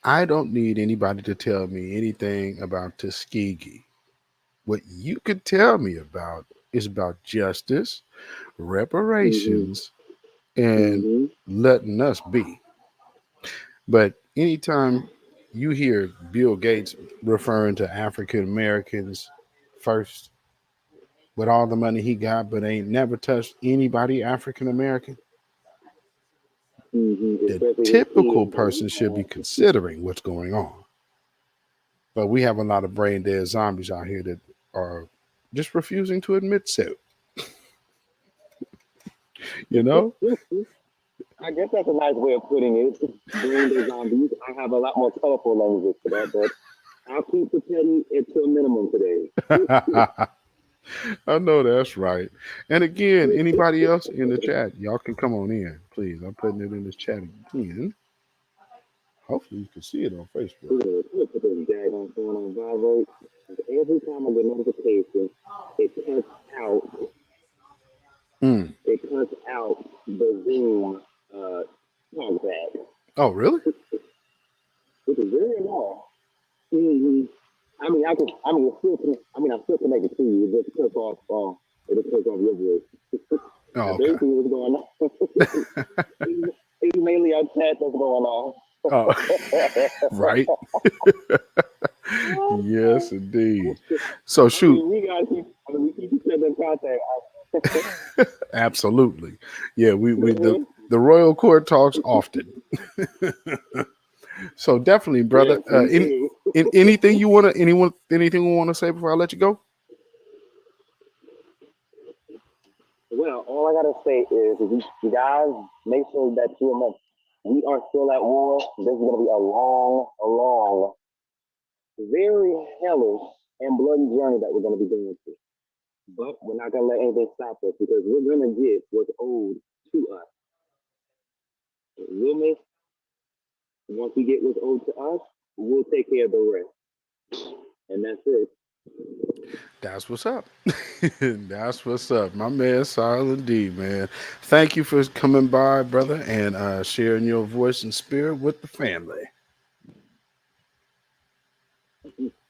I don't need anybody to tell me anything about Tuskegee. What you could tell me about is about justice, Hmm. reparations, and Hmm. letting us be. But anytime you hear Bill Gates referring to African Americans first with all the money he got, but ain't never touched anybody African American, Hmm. the Especially his typical kids. person should be considering what's going on. But we have a lot of brain dead zombies out here that are just refusing to admit so. You know? I guess that's a nice way of putting it. Brain dead zombies. I have a lot more colorful language for that, but I'll keep the petty to a minimum today. I know that's right. And again, anybody else in the chat, y'all can come on in, please. I'm putting it in this chat again. Hopefully, you can see it on Facebook. Put this daggone phone on vibrate. Every time I get notification, it cuts out. Mm. It cuts out the Zoom talkback, Oh, really? which is very annoying. Hmm. I mean, I can. I mean, it's still. I mean, I'm still connected to you. It just cuts off. It just cuts off your voice. Oh, That's okay. basically what's going on. It's mainly our chat that's going on. Oh, right. Yes, indeed. So, I shoot. mean, we gotta keep. I mean, we keep each other in contact. Absolutely. Yeah, we Mhm. the royal court talks often. So definitely, brother. Yes, we do. Anything you want to anything you want to say before I let you go? Well, all I gotta say is, if you guys make sure that you remember, we are still at war. This is gonna be a long, very hellish and bloody journey that we're gonna be going through. But we're not gonna let anything stop us because we're gonna get what's owed to us. We'll make once we get what's owed to us, we'll take care of the rest, and that's it. That's what's up. That's what's up, my man. Silent D, man. Thank you for coming by, brother, and sharing your voice and spirit with the family.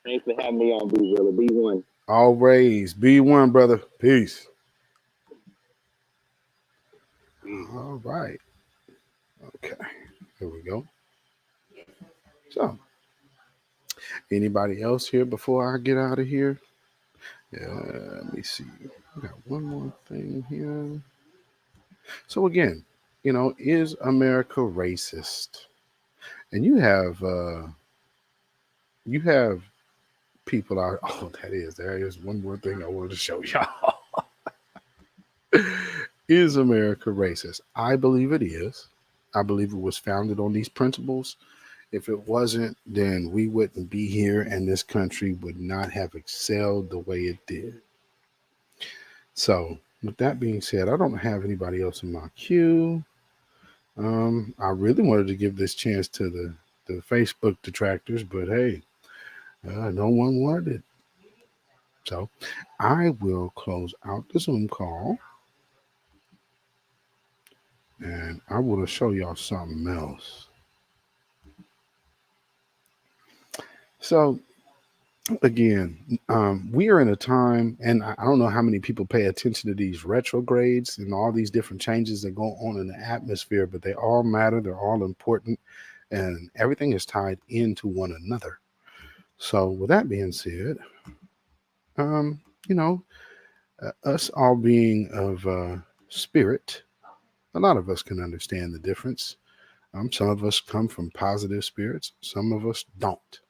Thanks for having me on, B Zilla. B1. Always be one, brother. Peace. All right. Okay. Here we go. So, anybody else here before I get out of here? Yeah, let me see. We got one more thing here. So again, is America racist? And you have people out. Oh, there is one more thing I wanted to show y'all. Is America racist? I believe it is. I believe it was founded on these principles. If it wasn't, then we wouldn't be here and this country would not have excelled the way it did. So, with that being said, I don't have anybody else in my queue. I really wanted to give this chance to the Facebook detractors, but hey, no one wanted it. So, I will close out the Zoom call and I will show y'all something else. So, again, we are in a time, and I don't know how many people pay attention to these retrogrades and all these different changes that go on in the atmosphere, but they all matter. They're all important, and everything is tied into one another. So, with that being said, um, you know, us all being of spirit, a lot of us can understand the difference. Some of us come from positive spirits, some of us don't.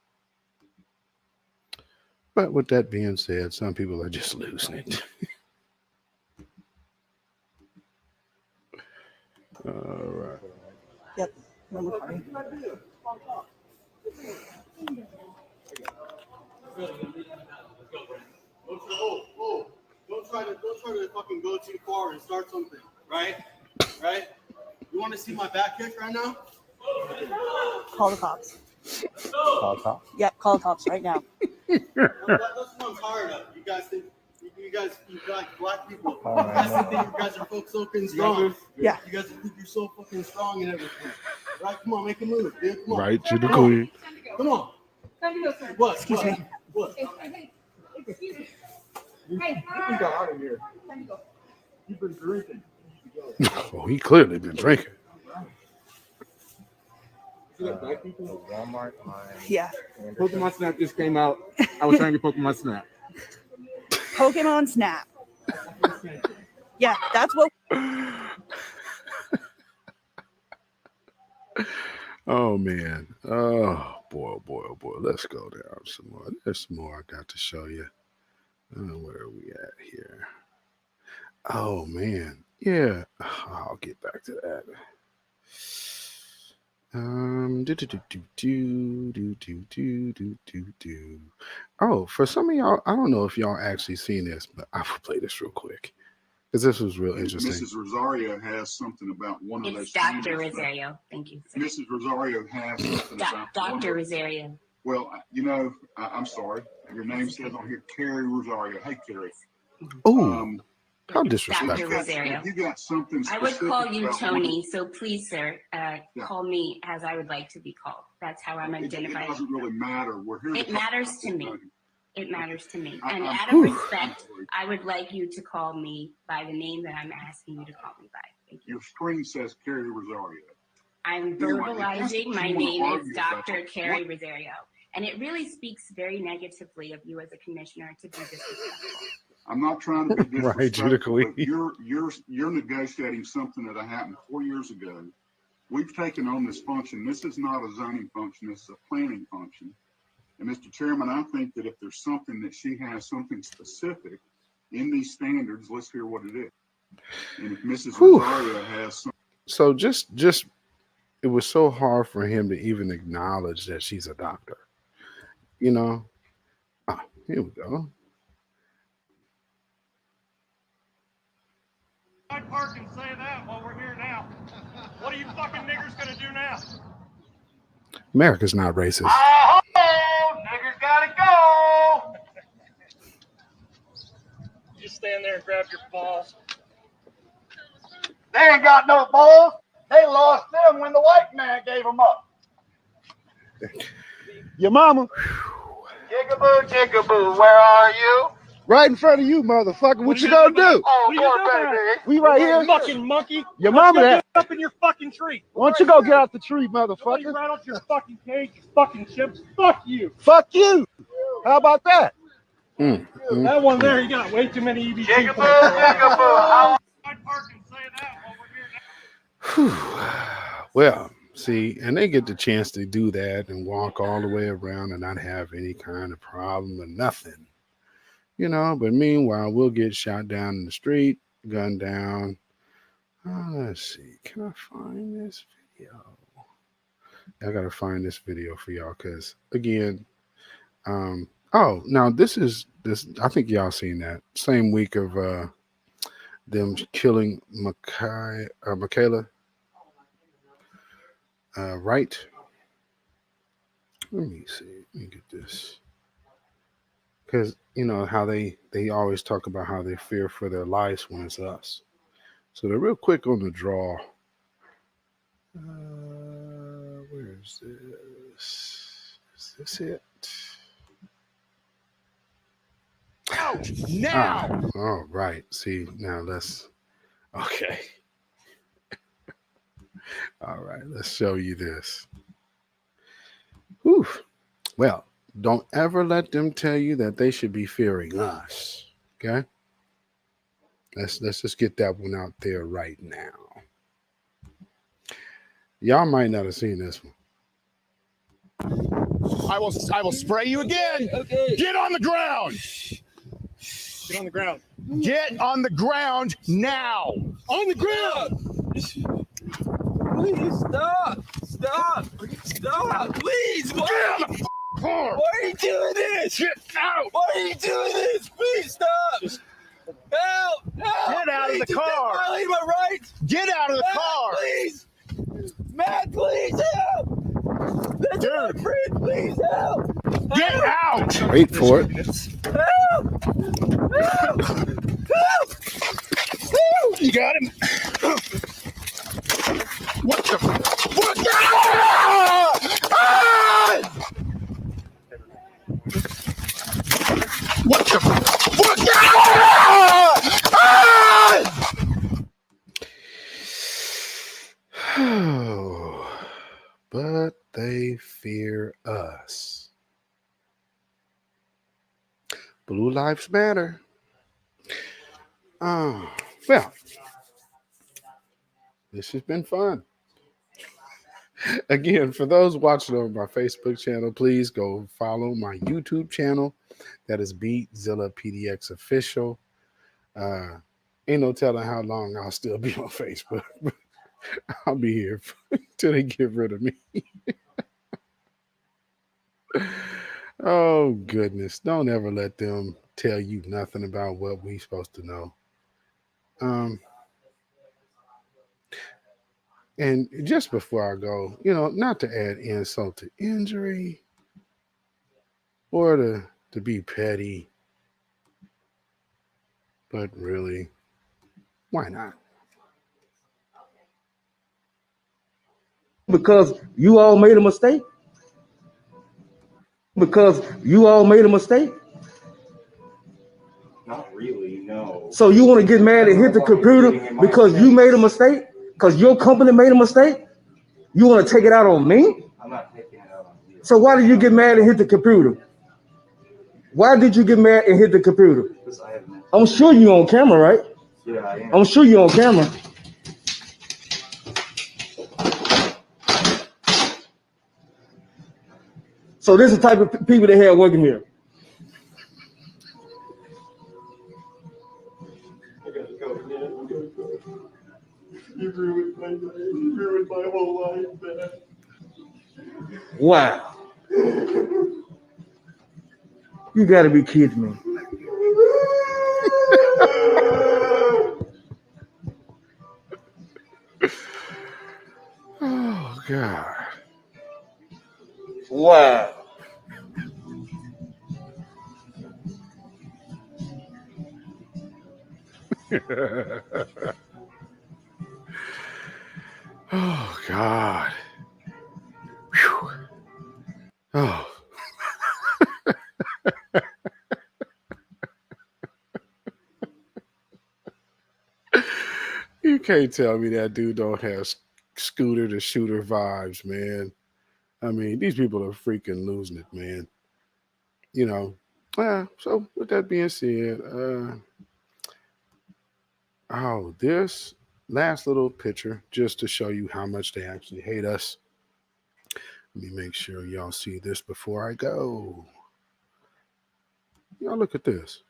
But with that being said, some people are just losing it. All right. Yep. Number 20. Don't try to fucking go too far and start something, right? Right? You want to see my back kick right now? Call the cops. Call cops. Yep, call the cops right now. That's what I'm tired of. You guys think you guys black people. You guys think you guys are so fucking strong. Yeah. You guys think you're so fucking strong and everything. Right? Come on, make a move, dude. Come on. Right to the queen. Come on. Time to go, sir. What? Excuse me. What? Hey, excuse me. Hey, You can go out of here. time to go. You've been drinking. Oh, he clearly been drinking. Walmart. Yeah. Pokemon Snap just came out. I was trying to get Pokemon Snap. Pokemon Snap. Yeah, that's what. Oh man. Oh boy, oh boy, oh boy. Let's go down some more. There's some more I got to show you. Where are we at here? Oh man. Yeah. I'll get back to that. Do. Oh, for some of y'all, I don't know if y'all actually seen this, but I will play this real quick because this was real interesting. Mrs. Rosario has something about one of those. It's Dr. Rosario. Thank you, sir. Mrs. Rosario has something about Dr. Rosario. Well, you know, I'm sorry. Your name says on here, Carrie Rosario. Hey, Carrie. Oh, how disrespectful. Dr. Rosario. You got something I would specific call you about Tony, so please, sir, call me as I would like to be called. That's how I'm identified. It doesn't really matter. We're here. It matters to me. It matters to me. And out Whew. of respect, I would like you to call me by the name that I'm asking you to call me by. Thank you. Your screen says Carrie Rosario. I'm verbalizing my name is Dr. Carrie Rosario. And it really speaks very negatively of you as a commissioner to be disrespectful. I'm not trying to be disrespectful, Right, but you're negotiating something that happened 4 years ago. We've taken on this function. This is not a zoning function. This is a planning function. And Mr. Chairman, I think that if there's something that she has something specific in these standards, let's hear what it is. And if Mrs. Rosario has something. So just it was so hard for him to even acknowledge that she's a doctor. You know? Ah, here we go. I park and say that while we're here now. What are you fucking niggers gonna do now? America's not racist. Oh, niggers gotta go. You just stand there and grab your balls. They ain't got no balls. They lost them when the white man gave them up. Your mama. Jigaboo, jigaboo, where are you? Right in front of you, motherfucker. What you gonna do? Oh, boy, baby. We right here. Fucking monkey. Your mama Get that. up in your fucking tree. Why don't you go get out the tree, Nobody motherfucker? right out your fucking cage, you fucking chips. Fuck you. Fuck you. How about that? That one there, you got way too many EBT. Jigaboo, jigaboo. I park and say that while we're here now. Well, see, and they get the chance to do that and walk all the way around and not have any kind of problem or nothing. You know, but meanwhile, we'll get shot down in the street, gunned down. Let's see. Can I find this video? I got to find this video for y'all because, again, now this. I think y'all seen that. Same week of them killing Michaela Wright. Let me see. Let me get this. Because you know how they always talk about how they fear for their lives when it's us. So they're real quick on the draw. Where is this? Is this it? Out now. All right. See, now okay. All right, let's show you this. Whew. Well, don't ever let them tell you that they should be fearing us. Okay? Let's just get that one out there right now. Y'all might not have seen this one. I will spray you again. Okay. Get on the ground. Get on the ground. Get on the ground now. On the ground. Please stop. Stop. Stop. Please. Get on the car. Why are you doing this? Get out. Why are you doing this? Please stop. Help. Help. Get out of the car. Violating my rights. Get out of the car. Please. Matt, please help. That's my friend. Please help. Get out. Wait for it. Help. Help. Help. You got him. What the? What the? What the? What the? But they fear us. Blue Lives Matter. Well, this has been fun. Again, for those watching on my Facebook channel, please go follow my YouTube channel. That is beatzillapdx official. Ain't no telling how long I'll still be on Facebook. I'll be here till they get rid of me. Oh, goodness. Don't ever let them tell you nothing about what we supposed to know. And just before I go, not to add insult to injury or to be petty, but really, why not? Because you all made a mistake? Because you all made a mistake? Not really, no. So you want to get mad and hit the computer because you made a mistake? Because your company made a mistake? You want to take it out on me? I'm not taking it out on you. So why did you get mad and hit the computer? Why did you get mad and hit the computer? Because I have no. I'm sure you're on camera, right? Yeah, I am. I'm sure you're on camera. So this is the type of people they have working here. I gotta go, man. I gotta go. You ruined my whole life, man. Wow. You gotta be kidding me. Oh, God. Wow. Oh, God. Whew. Oh. You can't tell me that dude don't have Scooter the Shooter vibes, man. I mean, these people are freaking losing it, man. So with that being said, this last little picture, just to show you how much they actually hate us. Let me make sure y'all see this before I go. Y'all look at this.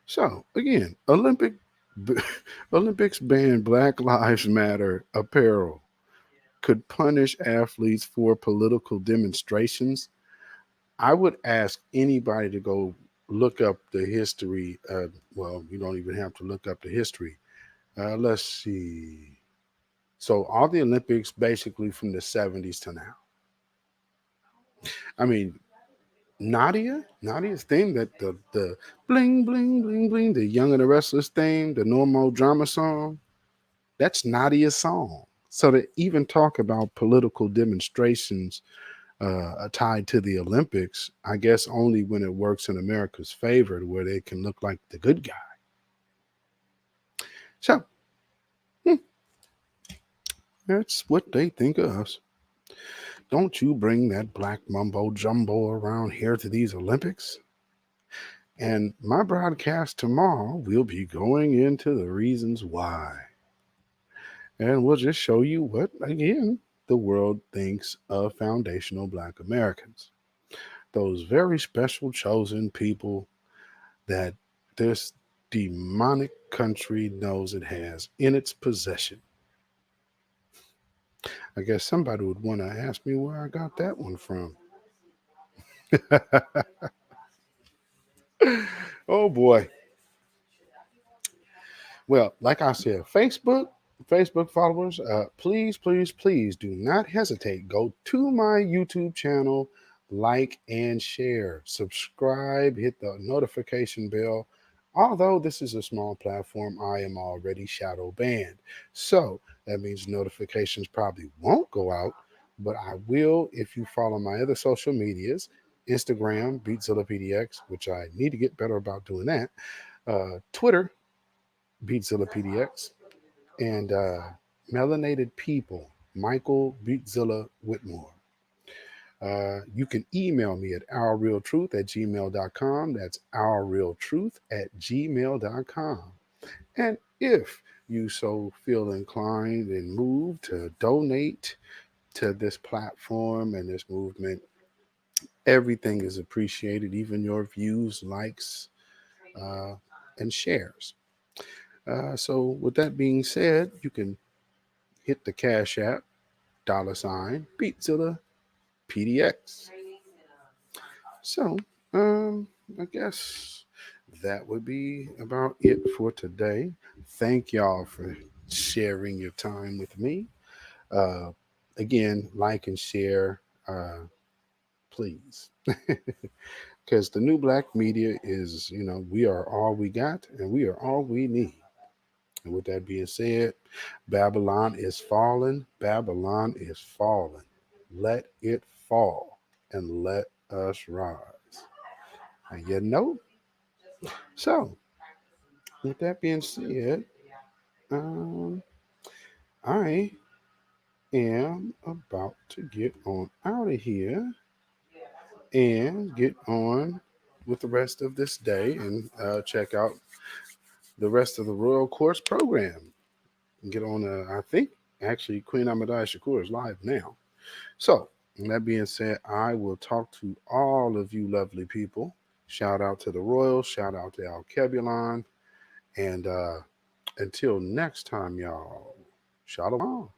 So again, Olympics ban Black Lives Matter apparel. Could punish athletes for political demonstrations. I would ask anybody to go look up the history. Well, you don't even have to look up the history. Let's see. So all the Olympics basically from the 70s to now. I mean, Nadia's theme, that the bling, bling, bling, bling, the Young and the Restless theme, the normal drama song, that's Nadia's song. So to even talk about political demonstrations tied to the Olympics. I guess only when it works in America's favor, where they can look like the good guy. So that's what they think of us. Don't you bring that black mumbo jumbo around here to these Olympics. And my broadcast tomorrow, we'll be going into the reasons why. And we'll just show you what, again, the world thinks of foundational Black Americans. Those very special chosen people that this demonic country knows it has in its possession. I guess somebody would want to ask me where I got that one from. Oh boy. Well, like I said, Facebook followers, please, please, please do not hesitate. Go to my YouTube channel, like and share, subscribe, hit the notification bell. Although this is a small platform, I am already shadow banned. So that means notifications probably won't go out, but I will if you follow my other social medias, Instagram, beatzillapdx, which I need to get better about doing that, Twitter, beatzillapdx, and Melanated People, Michael Beatzilla Whitmore. You can email me at ourrealtruth@gmail.com. That's ourrealtruth@gmail.com. And if you so feel inclined and moved to donate to this platform and this movement, everything is appreciated, even your views, likes, and shares. So with that being said, you can hit the Cash App, $Beatzilla PDX. So, I guess that would be about it for today. Thank y'all for sharing your time with me. Again, like and share, please. Because the new black media is, we are all we got and we are all we need. And with that being said, Babylon is falling. Babylon is falling. Let it fall and let us rise. And so with that being said, I am about to get on out of here and get on with the rest of this day and check out the rest of the Royal Courts program. And get on, I think, actually, Queen Ahmadiyya Shakur is live now. So, that being said, I will talk to all of you lovely people. Shout out to the Royals. Shout out to Al Kebulon. And until next time, y'all, shalom.